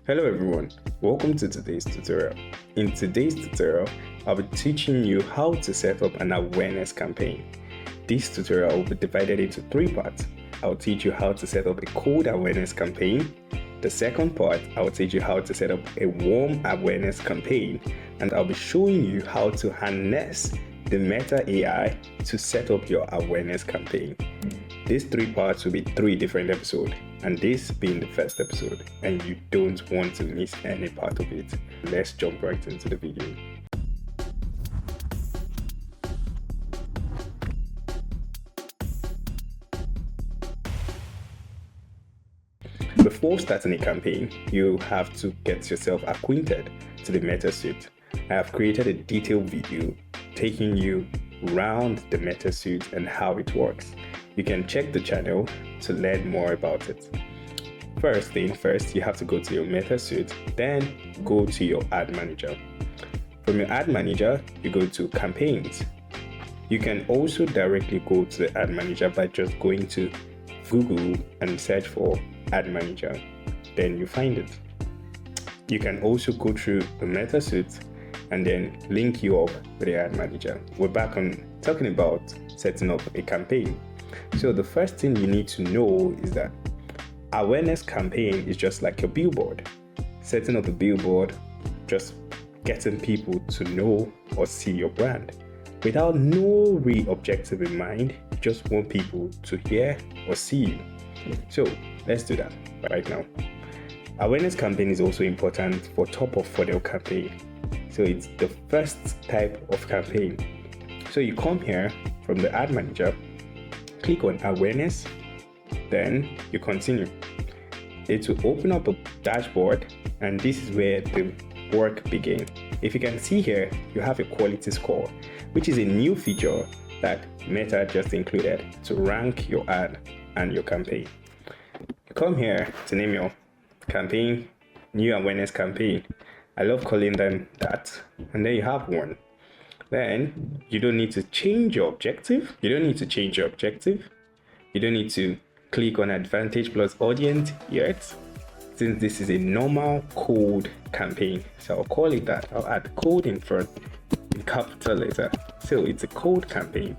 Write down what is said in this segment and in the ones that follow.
Hello everyone, welcome to today's tutorial. In today's tutorial, I'll be teaching you how to set up an awareness campaign. This tutorial will be divided into three parts. I'll teach you how to set up a cold awareness campaign. The second part, I'll teach you how to set up a warm awareness campaign, and I'll be showing you how to harness the Meta AI to set up your awareness campaign. These three parts will be three different episodes, and this being the first episode, and you don't want to miss any part of it. Let's jump right into the video. Before starting a campaign, you have to get yourself acquainted to the Meta Suite. I have created a detailed video taking you around the Meta Suite and how it works. You can check the channel to learn more about it. First thing first, you have to go to your Meta Suite, then go to your ad manager. From your ad manager, you go to campaigns. You can also directly go to the ad manager by just going to Google and search for ad manager. Then you find it. You can also go through the Meta Suite and then link you up with the ad manager. We're back on talking about setting up a campaign. So the first thing you need to know is that awareness campaign is just like a billboard. Setting up a billboard, just getting people to know or see your brand without no real objective in mind. You just want people to hear or see you. So let's do that right now. Awareness campaign is also important for top of funnel campaign. So it's the first type of campaign. So you come here from the ad manager, click on awareness, then you continue. It will open up a dashboard, and this is where the work begins. If you can see here, you have a quality score, which is a new feature that Meta just included to rank your ad and your campaign. You come here to name your campaign, new awareness campaign. I love calling them that. And then you have one. Then you don't need to change your objective. You don't need to click on Advantage Plus Audience yet, since this is a normal cold campaign. So I'll call it that. I'll add cold in front in capital letter. So it's a cold campaign.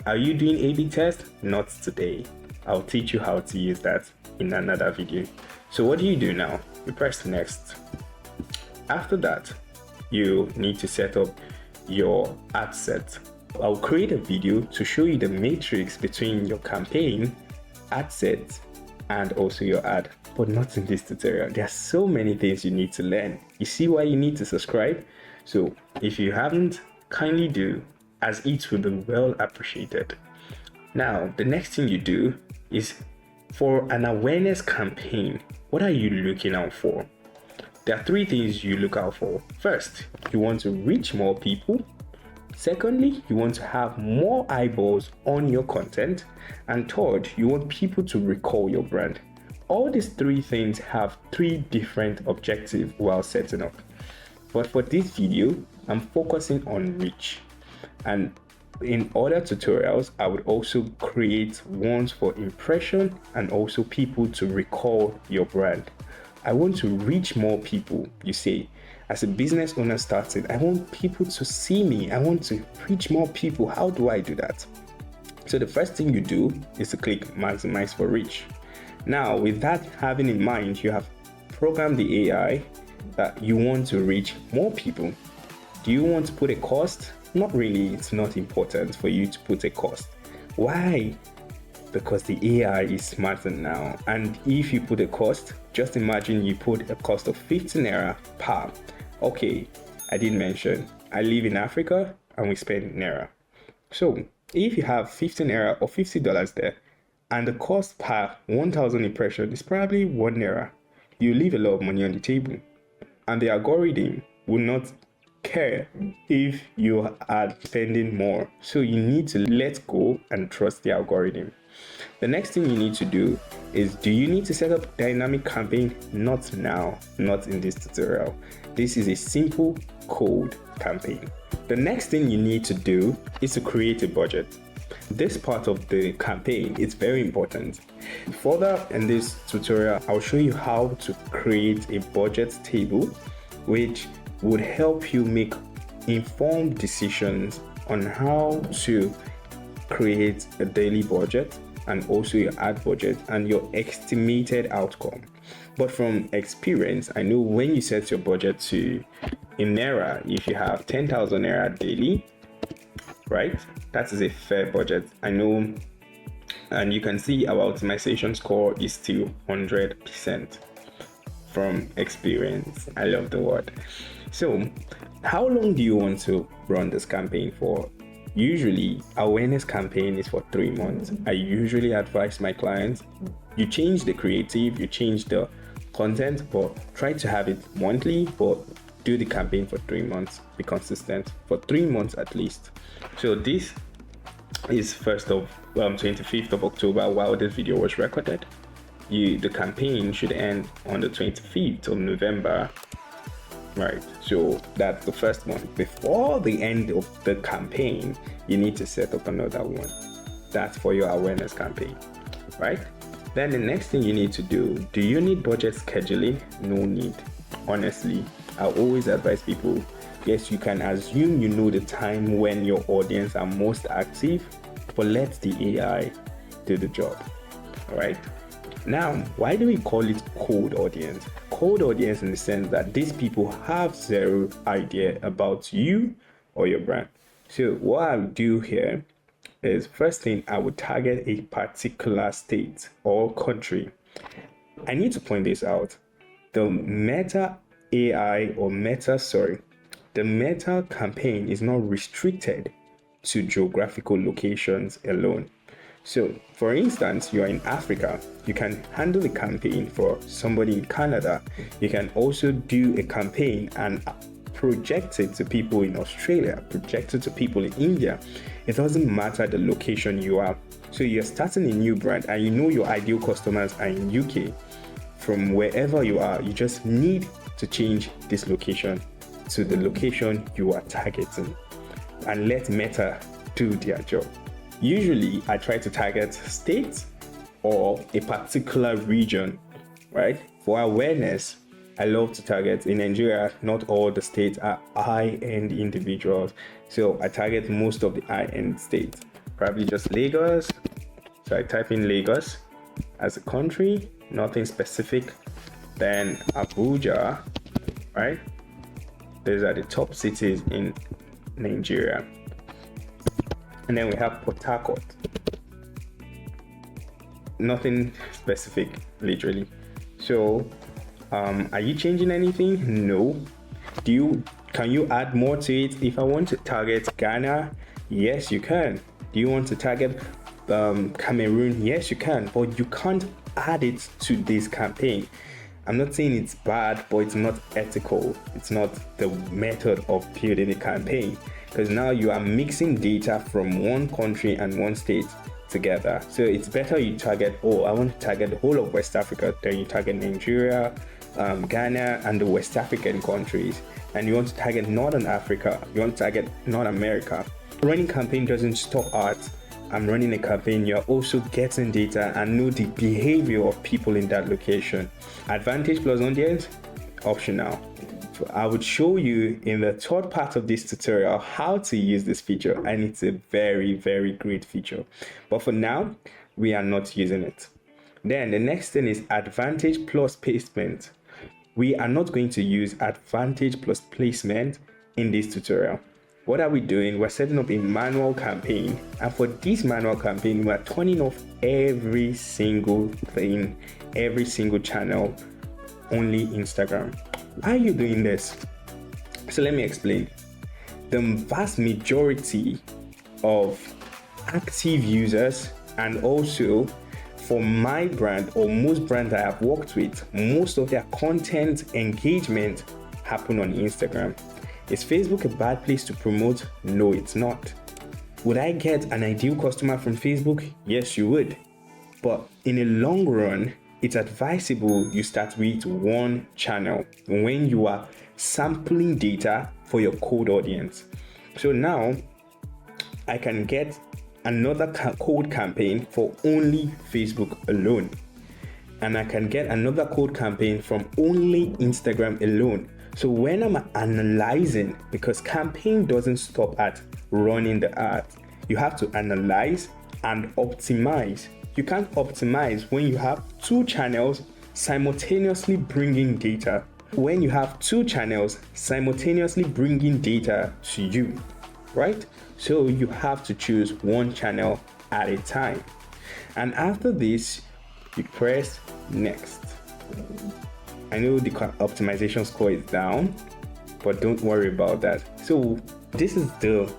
Are you doing A/B test? Not today. I'll teach you how to use that in another video. So what do you do now? You press next. After that, you need to set up your ad set. I'll create a video to show you the matrix between your campaign, ad set, and also your ad, but not in this tutorial. There are so many things you need to learn. You see why you need to subscribe? So if you haven't, kindly do, as it will be well appreciated. Now, the next thing you do is for an awareness campaign, what are you looking out for? There are three things you look out for. First, you want to reach more people. Secondly, you want to have more eyeballs on your content. And third, you want people to recall your brand. All these three things have three different objectives while setting up. But for this video, I'm focusing on reach. And in other tutorials, I would also create ones for impression and also people to recall your brand. I want to reach more people. You say, as a business owner starting, I want people to see me. I want to reach more people. How do I do that? So the first thing you do is to click maximize for reach. Now, with that having in mind, you have programmed the AI that you want to reach more people. Do you want to put a cost? Not really. It's not important for you to put a cost. Why? Because the AI is smarter now. And if you put a cost, just imagine you put a cost of 15 naira per. Okay, I didn't mention, I live in Africa and we spend naira. So if you have 15 naira or $50 there, and the cost per 1,000 impression is probably 1 naira, you leave a lot of money on the table. And the algorithm will not care if you are spending more. So you need to let go and trust the algorithm. The next thing you need to do is, do you need to set up dynamic campaign? Not now, not in this tutorial. This is a simple cold campaign. The next thing you need to do is to create a budget. This part of the campaign is very important. Further in this tutorial, I'll show you how to create a budget table, which would help you make informed decisions on how to create a daily budget and also your ad budget and your estimated outcome. But from experience, I know when you set your budget to in Naira, if you have 10,000 Naira daily, right, that is a fair budget. I know, and you can see our optimization score is still 100% from experience. I love the word. So how long do you want to run this campaign for? Usually awareness campaign is for 3 months. I usually advise my clients, you change the creative, you change the content, but try to have it monthly, but do the campaign for 3 months. Be consistent for 3 months at least. So this is 25th of October while this video was recorded. The campaign should end on the 25th of November. Right, so that's the first one. Before the end of the campaign, you need to set up another one. That's for your awareness campaign, right? Then the next thing you need to do you need budget scheduling? No need. Honestly, I always advise people, yes, you can assume you know the time when your audience are most active, but let the AI do the job. All right. Now, why do we call it cold audience? Cold audience in the sense that these people have zero idea about you or your brand. So what I would do here is, first thing, I would target a particular state or country. I need to point this out. The Meta campaign is not restricted to geographical locations alone. So, for instance, you are in Africa, you can handle a campaign for somebody in Canada. You can also do a campaign and project it to people in Australia, project it to people in India. It doesn't matter the location you are. So you're starting a new brand and you know your ideal customers are in UK. From wherever you are, you just need to change this location to the location you are targeting and let Meta do their job. Usually I try to target states or a particular region, right? For awareness, I love to target in Nigeria. Not all the states are high-end individuals, so I target most of the high-end states, probably just Lagos. So I type in Lagos as a country, nothing specific. Then Abuja, right? These are the top cities in Nigeria. And then we have Port Harcourt. Nothing specific, literally. So, are you changing anything? No. Can you add more to it? If I want to target Ghana, yes, you can. Do you want to target Cameroon? Yes, you can. But you can't add it to this campaign. I'm not saying it's bad, but it's not ethical. It's not the method of building a campaign, because now you are mixing data from one country and one state together. So it's better you target, I want to target the whole of West Africa, then you target Nigeria, Ghana, and the West African countries. And you want to target Northern Africa, you want to target North America. Running campaign doesn't stop at I'm running a campaign. You're also getting data and know the behavior of people in that location. Advantage plus audience, optional. I would show you in the third part of this tutorial how to use this feature, and it's a very, very great feature. But for now, we are not using it. Then the next thing is advantage plus placement. We are not going to use advantage plus placement in this tutorial. What are we doing? We're setting up a manual campaign, and for this manual campaign, we're turning off every single thing, every single channel, only Instagram. How are you doing this? So let me explain. The vast majority of active users, and also for my brand or most brands I have worked with, most of their content engagement happen on Instagram. Is Facebook a bad place to promote? No, it's not. Would I get an ideal customer from Facebook? Yes, you would. But in the long run, it's advisable you start with one channel when you are sampling data for your cold audience. So now I can get another code campaign for only Facebook alone. And I can get another code campaign from only Instagram alone. So when I'm analyzing, because campaign doesn't stop at running the ad, you have to analyze and optimize. You can't optimize when you have two channels simultaneously bringing data. When you have two channels simultaneously bringing data to you, right? So you have to choose one channel at a time. And after this, you press next. I know the optimization score is down, but don't worry about that. So this is the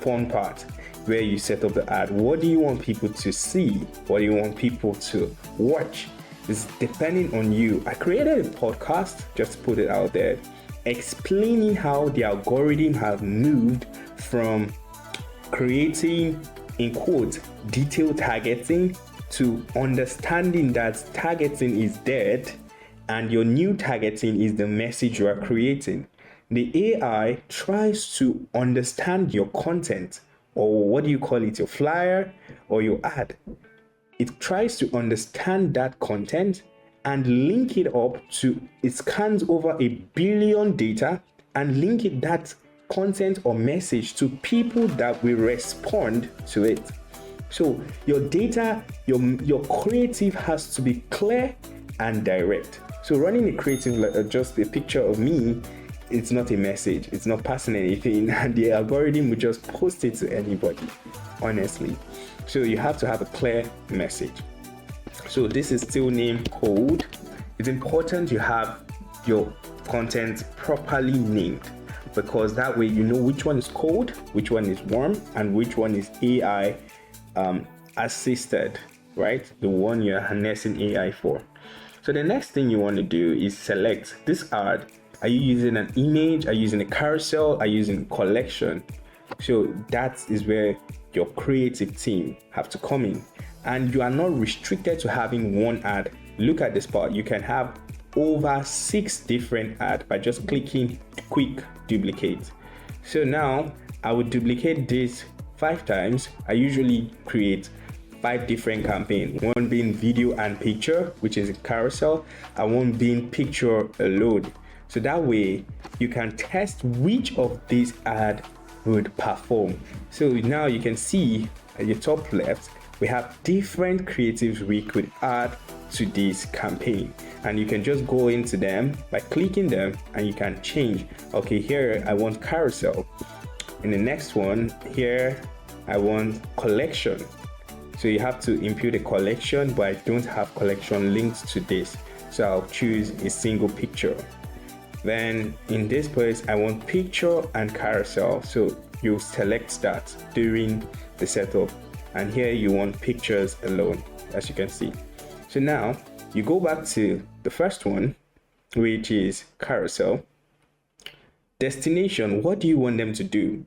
fun part where you set up the ad. What do you want people to see? What do you want people to watch? It's depending on you. I created a podcast, just to put it out there, explaining how the algorithm has moved from creating, in quotes, detailed targeting to understanding that targeting is dead and your new targeting is the message you are creating. The AI tries to understand your content, or what do you call it, your flyer or your ad. It tries to understand that content and link it up to, it scans over 1 billion data and link it, that content or message, to people that will respond to it. So your data, your creative has to be clear and direct. So running a creative like just a picture of me, it's not a message, it's not passing anything, and the algorithm will just post it to anybody, honestly. So you have to have a clear message. So this is still named code. It's important you have your content properly named, because that way you know which one is code, which one is warm, and which one is AI assisted, right? The one you're harnessing AI for. So the next thing you want to do is select this ad. Are you using an image? Are you using a carousel? Are you using a collection? So that is where your creative team have to come in, and you are not restricted to having one ad. Look at this part. You can have over 6 different ads by just clicking quick duplicate. So now I would duplicate this 5 times. I usually create 5 different campaigns, one being video and picture, which is a carousel, and one being picture alone. So that way you can test which of these ads would perform. So now you can see at your top left, we have different creatives we could add to this campaign, and you can just go into them by clicking them and you can change. Okay, here I want carousel. In the next one here I want collection. So you have to impute a collection, but I don't have collection linked to this, so I'll choose a single picture. Then in this place I want picture and carousel, so you select that during the setup, and here you want pictures alone, as you can see. So now you go back to the first one, which is carousel. Destination, what do you want them to do?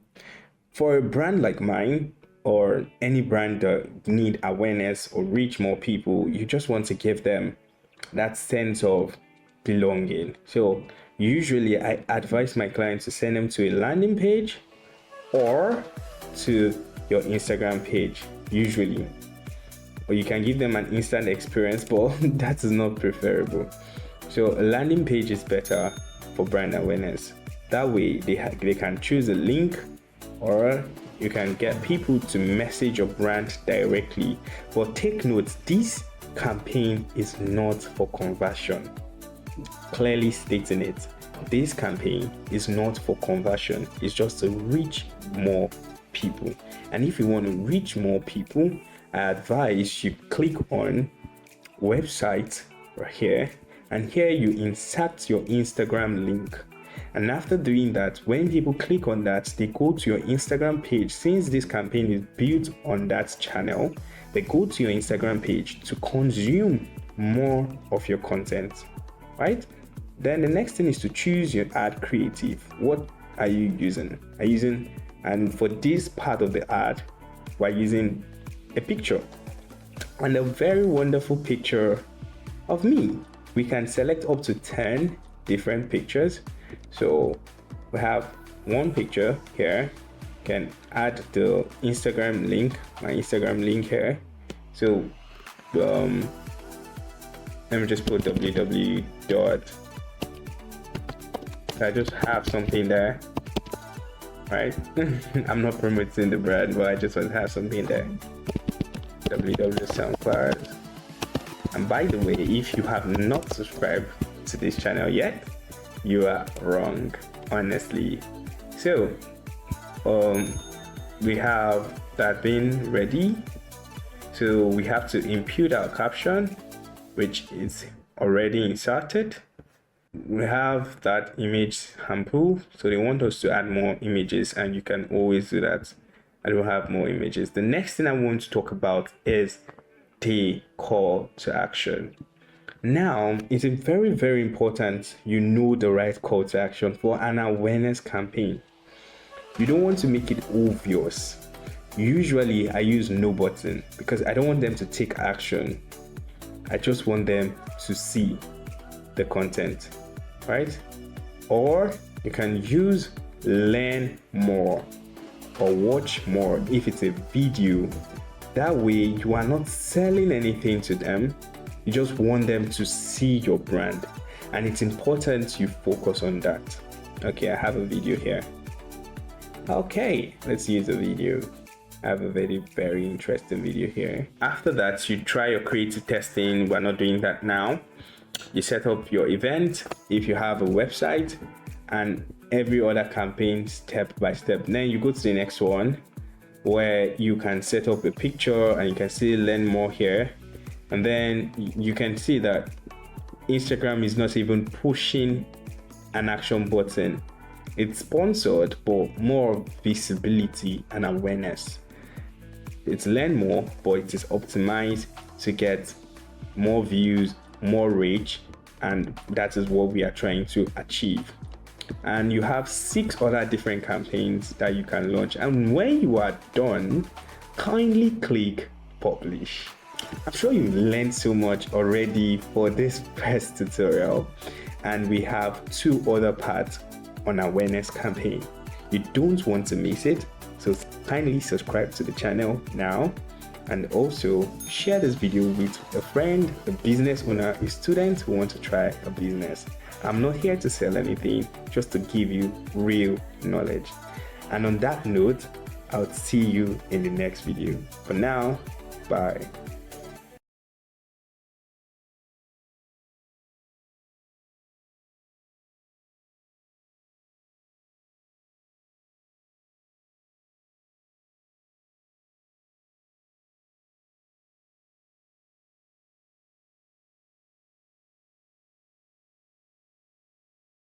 For a brand like mine, or any brand that need awareness or reach more people, you just want to give them that sense of belonging. So usually I advise my clients to send them to a landing page or to your Instagram page, usually. Or you can give them an instant experience, but that is not preferable. So a landing page is better for brand awareness. That way they can choose a link, or you can get people to message your brand directly. But take note, this campaign is not for conversion. Clearly stating it. This campaign is not for conversion. It's just to reach more people. And if you want to reach more people, I advise you click on website right here, and here you insert your Instagram link. And after doing that, when people click on that, they go to your Instagram page. Since this campaign is built on that channel, they go to your Instagram page to consume more of your content, right? Then the next thing is to choose your ad creative. What are you using? And for this part of the ad, we're using a picture, and a very wonderful picture of me. We can select up to 10 different pictures. So we have one picture here. You can add the Instagram link, my Instagram link here. So let me just put www. I just have something there, right? I'm not promoting the brand, but I just want to have something there. www.soundcloud. And by the way, if you have not subscribed to this channel yet, you are wrong, honestly. So we have that being ready. So we have to input our caption, which is already inserted. We have that image sample, so they want us to add more images, and you can always do that. I don't have more images. The next thing I want to talk about is the call to action. Now, it's very, very important you know the right call to action for an awareness campaign. You don't want to make it obvious. Usually I use no button because I don't want them to take action. I just want them to see the content, right? Or you can use learn more or watch more if it's a video. That way you are not selling anything to them. You just want them to see your brand, and it's important you focus on that. Okay, I have a video here. Okay, let's use a video. I have a very, very interesting video here. After that, you try your creative testing. We're not doing that now. You set up your event if you have a website, and every other campaign step by step. Then you go to the next one where you can set up a picture, and you can see learn more here. And then you can see that Instagram is not even pushing an action button. It's sponsored, but more visibility and awareness. It's learn more, but it is optimized to get more views, more reach, and that is what we are trying to achieve. And you have 6 other different campaigns that you can launch. And when you are done, kindly click publish. I'm sure you learned so much already for this first tutorial, and we have 2 other parts on awareness campaign. You don't want to miss it, so kindly subscribe to the channel now, and also share this video with a friend, a business owner, a student who wants to try a business. I'm not here to sell anything, just to give you real knowledge. And on that note, I'll see you in the next video. For now, bye.